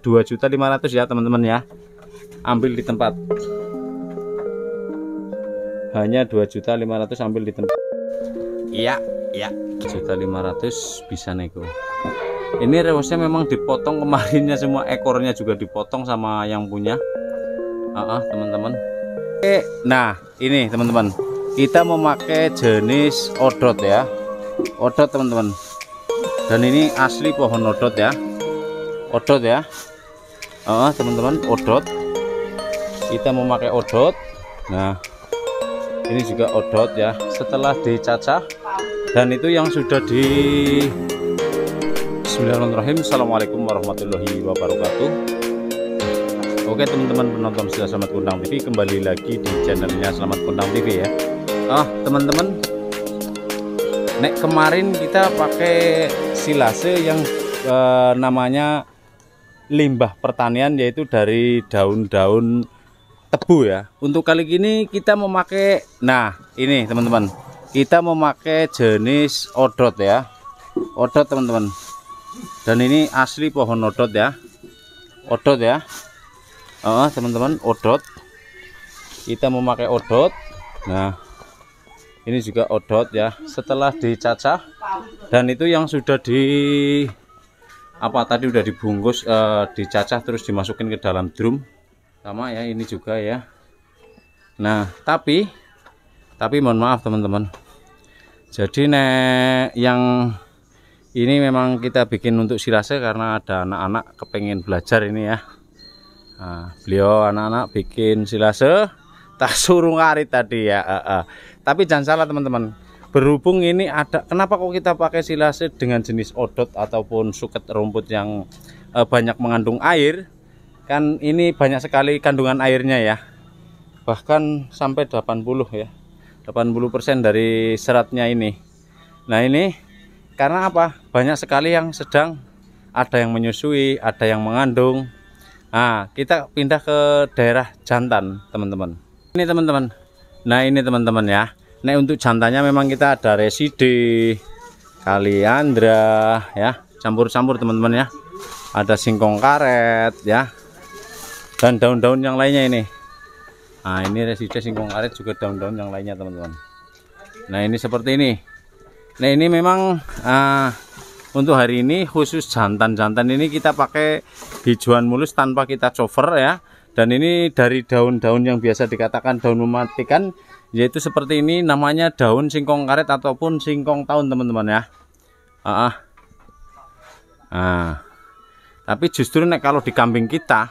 2.500.000 ya teman-teman ya. Ambil di tempat. Hanya 2.500.000 ambil di tempat. Iya, ya. 1.500.000 bisa nego. Ini rewesnya memang dipotong kemarinnya, semua ekornya juga dipotong sama yang punya. Teman-teman. Nah, ini teman-teman. Kita memakai jenis odot ya. Odot teman-teman. Dan ini asli pohon odot ya. Odot ya. Teman-teman, odot. Kita memakai odot. Nah, ini juga odot ya. Setelah dicacah, dan itu yang sudah di Bismillahirrahmanirrahim. Assalamualaikum warahmatullahi wabarakatuh. Oke teman-teman penonton setia Selamat Kondang TV, kembali lagi di channelnya Selamat Kondang TV ya. Teman-teman, kemarin kita pakai silase yang namanya limbah pertanian, yaitu dari daun-daun tebu ya. Untuk kali ini kita memakai, nah ini teman-teman, kita memakai jenis odot ya. Odot teman-teman. Dan ini asli pohon odot ya. Odot ya. Teman-teman, odot. Kita memakai odot. Nah, ini juga odot ya. Setelah dicacah, dan itu yang sudah tadi udah dibungkus, dicacah terus dimasukin ke dalam drum. Sama ya, ini juga ya. Nah, tapi mohon maaf teman-teman. Jadi yang ini memang kita bikin untuk silase karena ada anak-anak kepengen belajar ini ya. Nah, beliau anak-anak bikin silase, tak suruh ngarit tadi ya. Tapi jangan salah teman-teman. Berhubung ini ada, kenapa kok kita pakai silase dengan jenis odot ataupun suket rumput yang banyak mengandung air? Kan ini banyak sekali kandungan airnya ya. Bahkan sampai 80 ya. 80% dari seratnya ini. Nah, ini karena apa? Banyak sekali yang sedang, ada yang menyusui, ada yang mengandung. Nah, kita pindah ke daerah jantan, teman-teman. Ini teman-teman. Nah, ini teman-teman ya. Nah, untuk jantannya memang kita ada reside, kaliandra ya, campur-campur teman-teman ya. Ada singkong karet ya. Dan daun-daun yang lainnya ini. Nah, ini reside, singkong karet, juga daun-daun yang lainnya teman-teman. Nah, ini seperti ini. Nah, ini memang untuk hari ini khusus jantan-jantan ini kita pakai hijauan mulus tanpa kita cover ya. Dan ini dari daun-daun yang biasa dikatakan daun mematikan, yaitu seperti ini, namanya daun singkong karet ataupun singkong tahun teman-teman ya. Tapi justru kalau di kambing kita,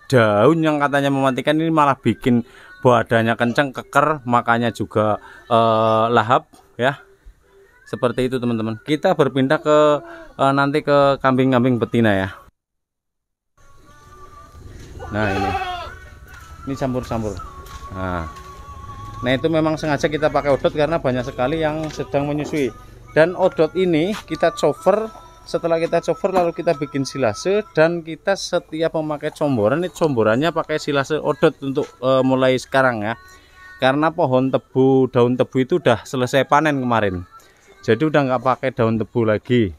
daun yang katanya mematikan ini malah bikin badannya kencang, keker, makanya juga lahap ya. Seperti itu teman-teman. Kita berpindah ke nanti ke kambing-kambing betina ya. Nah, ini campur-campur. Nah, itu memang sengaja kita pakai odot karena banyak sekali yang sedang menyusui. Dan odot ini kita cover. Setelah kita cover lalu kita bikin silase, dan kita setiap memakai comboran, ini comborannya pakai silase odot untuk mulai sekarang ya. Karena pohon tebu, daun tebu itu udah selesai panen kemarin. Jadi udah nggak pakai daun tebu lagi.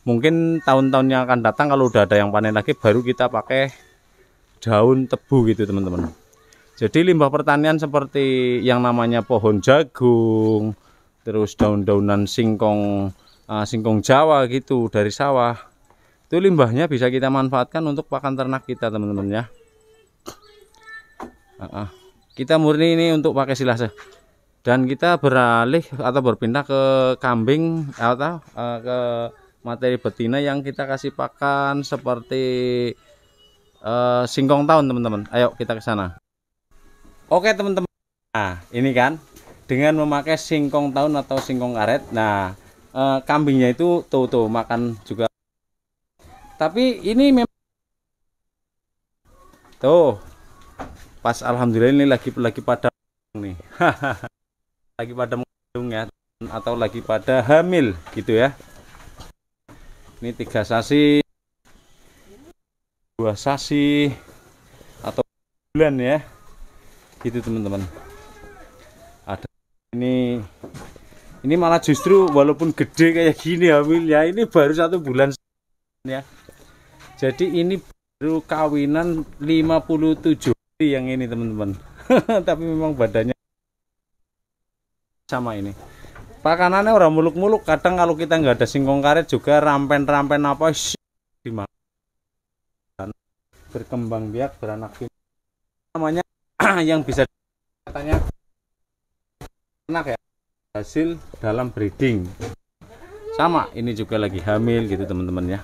Mungkin tahun-tahun yang akan datang kalau udah ada yang panen lagi baru kita pakai daun tebu gitu teman-teman. Jadi limbah pertanian seperti yang namanya pohon jagung, terus daun-daunan singkong Jawa gitu dari sawah, itu limbahnya bisa kita manfaatkan untuk pakan ternak kita teman-teman ya. Kita murni ini untuk pakai silase, dan kita beralih atau berpindah ke kambing atau ke materi betina yang kita kasih pakan seperti singkong tahun teman-teman. Ayo kita ke sana. Oke teman-teman. Nah, ini kan dengan memakai singkong tahun atau singkong karet. Nah, kambingnya itu tuh makan juga. Tapi ini memang tuh pas alhamdulillah ini lagi pada nih. Lagi pada mengandung ya, atau lagi pada hamil gitu ya. Ini 3 sasi, 2 sasi atau bulan ya. Gitu teman-teman. Ada ini malah justru walaupun gede kayak gini hamilnya, ini baru 1 bulan ya. Jadi ini baru kawinan 57 yang ini teman-teman. Tapi memang badannya sama ini. Pakanannya orang muluk-muluk. Kadang kalau kita nggak ada singkong karet juga rampen-rampen apa dimakan. Berkembang biak, beranak namanya yang bisa katanya enak ya, hasil dalam breeding. Sama ini juga lagi hamil gitu teman-teman ya.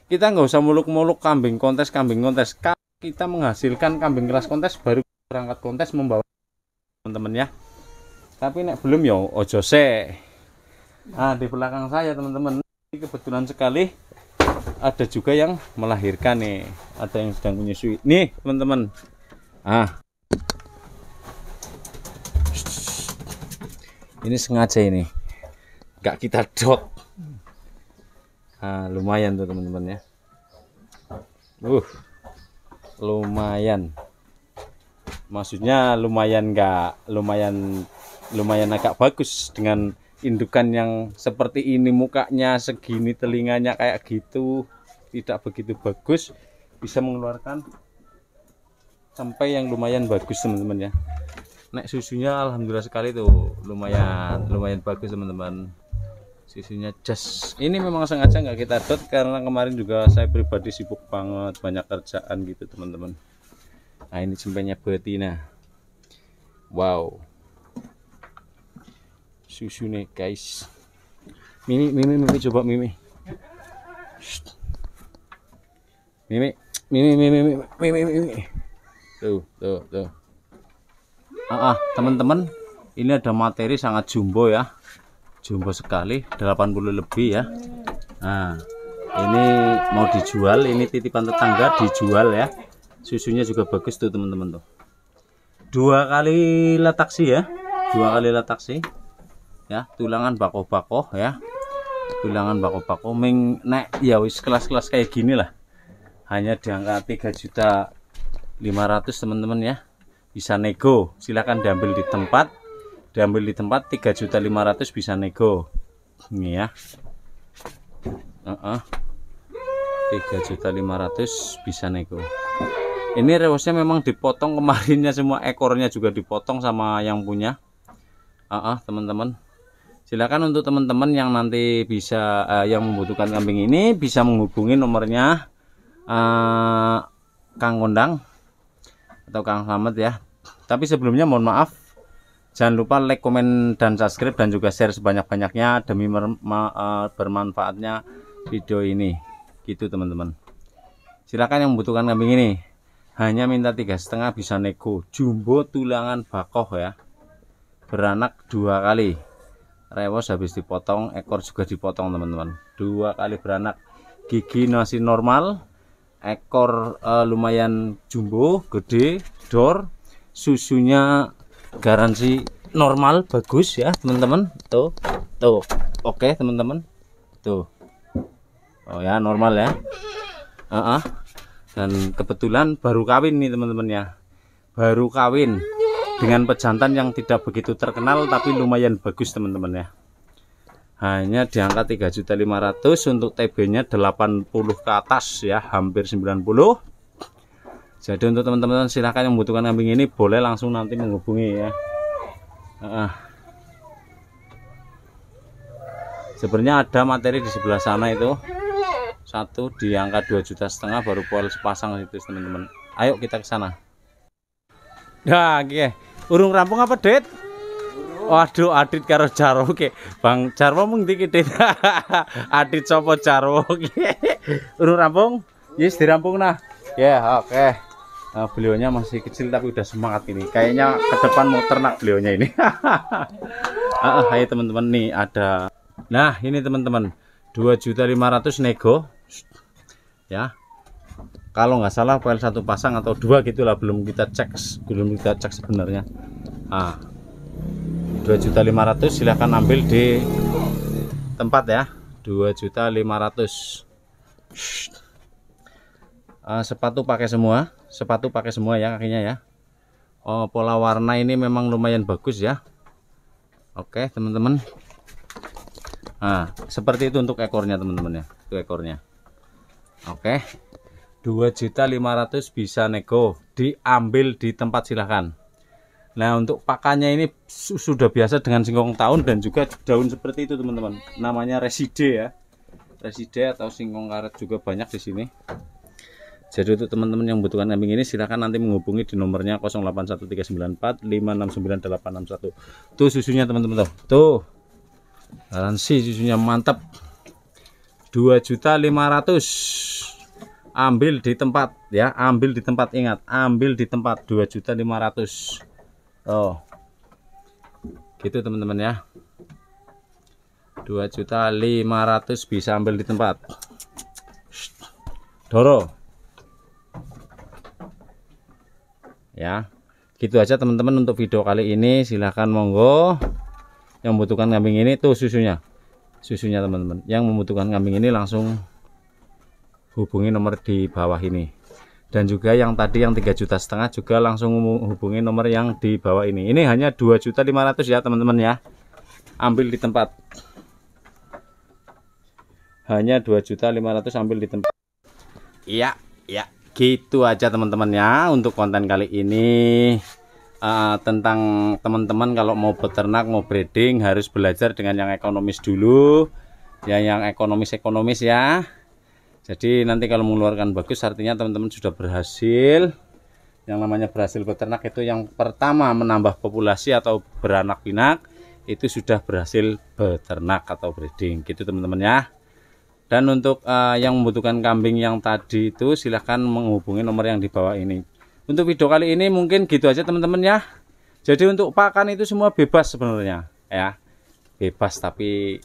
Kita nggak usah muluk-muluk kambing kontes. Kita menghasilkan kambing kelas kontes baru berangkat kontes membawa teman-teman ya. Tapi nek belum ya ojo se. Nah, di belakang saya teman-teman kebetulan sekali ada juga yang melahirkan nih. Ada yang sedang menyusui. Nih teman-teman. Ini sengaja ini. Nggak kita dot. Lumayan tuh teman-teman ya. Lumayan. Maksudnya lumayan agak bagus dengan indukan yang seperti ini, mukanya segini, telinganya kayak gitu, tidak begitu bagus, bisa mengeluarkan sampai yang lumayan bagus teman-teman ya. Nek susunya alhamdulillah sekali tuh, lumayan bagus teman-teman. Susunya jas. Ini memang sengaja nggak kita dot karena kemarin juga saya pribadi sibuk banget, banyak kerjaan gitu teman-teman. Nah ini cempennya betina. Wow, susu nih guys. Mimi coba Mimi. Mimi. Tuh. Teman-teman, ini ada materi sangat jumbo ya. Jumbo sekali, 80 lebih ya. Nah, ini mau dijual, ini titipan tetangga dijual ya. Susunya juga bagus tuh teman-teman tuh. 2 kali lataksi ya. 2 kali lataksi. Ya, tulangan bako-bako ya. Tulangan bako-bako nek ya wis kelas-kelas kayak gini lah. Hanya di angka 3.500.000 teman-teman ya. Bisa nego, silakan diambil di tempat. 3.500.000 bisa nego. Ini ya. 3.500.000 bisa nego. Ini rewosnya memang dipotong kemarinnya, semua ekornya juga dipotong sama yang punya. Teman-teman. Silakan untuk teman-teman yang nanti bisa yang membutuhkan kambing ini bisa menghubungi nomornya Kang Kondang atau Kang Slamet ya. Tapi sebelumnya mohon maaf, jangan lupa like, komen, dan subscribe, dan juga share sebanyak-banyaknya demi bermanfaatnya video ini. Gitu teman-teman. Silakan yang membutuhkan kambing ini, hanya minta 3,5 bisa nego. Jumbo tulangan bakoh ya. Beranak 2 kali. Rewos habis dipotong, ekor juga dipotong teman-teman. 2 kali beranak. Gigi masih normal. Ekor lumayan jumbo, gede, dor. Susunya garansi normal, bagus ya teman-teman. Tuh. Oke teman-teman. Tuh. Oh ya, normal ya. Dan kebetulan baru kawin nih teman-teman ya. Baru kawin dengan pejantan yang tidak begitu terkenal tapi lumayan bagus teman-teman ya. Hanya di angka 3.500.000 untuk TB-nya 80 ke atas ya, hampir 90. Jadi untuk teman-teman silahkan yang membutuhkan kambing ini boleh langsung nanti menghubungi ya. Sebenarnya ada materi di sebelah sana itu. Satu di angka 2,5 juta baru poel sepasang itu teman-teman. Ayo kita ke sana. Nah, oke. Urung rampung apa, Dit? Waduh, Adit karo Jarwo oke. Bang Jarwo mung dikit. Adit sopo Jarwo oke. Urung rampung? Yes, dirampung nah. Ya, oke. Nah, beliaunya masih kecil tapi udah semangat ini. Kayaknya ke depan mau ternak beliaunya ini. Hai teman-teman, nih ada. Nah, ini teman-teman. 2.500.000 nego. Ya. Kalau nggak salah poel 1 pasang atau 2 gitulah, belum kita cek sebenarnya. 2.500.000 silahkan ambil di tempat ya. 2.500.000. Sepatu pakai semua ya kakinya ya. Pola warna ini memang lumayan bagus ya. Oke teman-teman. Seperti itu untuk ekornya teman-teman ya. Itu ekornya. Oke. 2.500.000 bisa nego, diambil di tempat silahkan. Nah untuk pakannya ini sudah biasa dengan singkong tahun dan juga daun seperti itu teman-teman, namanya reside ya, reside atau singkong karet juga banyak di sini. Jadi untuk teman-teman yang membutuhkan kambing ini silahkan nanti menghubungi di nomornya 081394569861. Tuh susunya teman-teman, tuh garansi susunya mantap. 2.500.000 ambil di tempat ya, ambil di tempat, ingat ambil di tempat. 2.500.000. Oh gitu teman-teman ya, 2.500.000 bisa ambil di tempat. Doro ya, gitu aja teman-teman untuk video kali ini. Silahkan monggo yang membutuhkan kambing ini, tuh susunya teman-teman. Yang membutuhkan kambing ini langsung hubungi nomor di bawah ini, dan juga yang tadi yang 3,5 juta juga langsung hubungi nomor yang di bawah ini. Ini hanya 2.500.000 ya teman-teman ya, ambil di tempat. Hanya 2.500.000 ambil di tempat. Iya ya, gitu aja teman-teman ya untuk konten kali ini. Tentang teman-teman kalau mau beternak, mau breeding, harus belajar dengan yang ekonomis dulu ya, yang ekonomis ya. Jadi nanti kalau mengeluarkan bagus artinya teman-teman sudah berhasil. Yang namanya berhasil beternak itu yang pertama menambah populasi atau beranak pinak, itu sudah berhasil beternak atau breeding gitu teman-teman ya. Dan untuk yang membutuhkan kambing yang tadi itu silahkan menghubungi nomor yang di bawah ini. Untuk video kali ini mungkin gitu aja teman-teman ya. Jadi untuk pakan itu semua bebas sebenarnya ya, bebas, tapi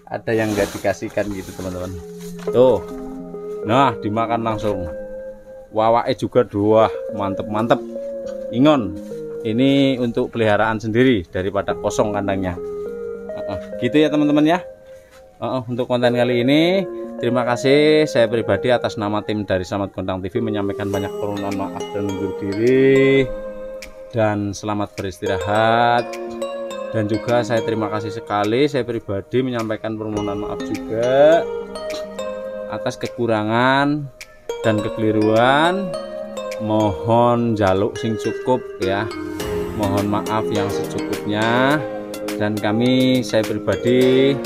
ada yang nggak dikasihkan gitu teman-teman. Tuh, nah dimakan langsung. Wawake juga dua, mantep. Ingon, ini untuk peliharaan sendiri daripada kosong kandangnya. Gitu ya teman-teman ya. Untuk konten kali ini terima kasih. Saya pribadi atas nama tim dari Slamet Gondang TV menyampaikan banyak permohonan maaf dan undur diri, dan selamat beristirahat. Dan juga saya terima kasih sekali, saya pribadi menyampaikan permohonan maaf juga atas kekurangan dan kekeliruan. Mohon jaluk sing cukup ya, mohon maaf yang secukupnya. Dan saya pribadi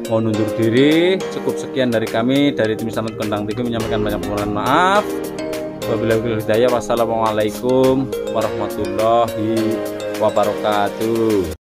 mohon undur diri. Cukup sekian dari kami, dari tim Slamet Gondang TV menyampaikan banyak permohonan maaf. Wabillahi hidayah. Wassalamualaikum warahmatullahi wabarakatuh.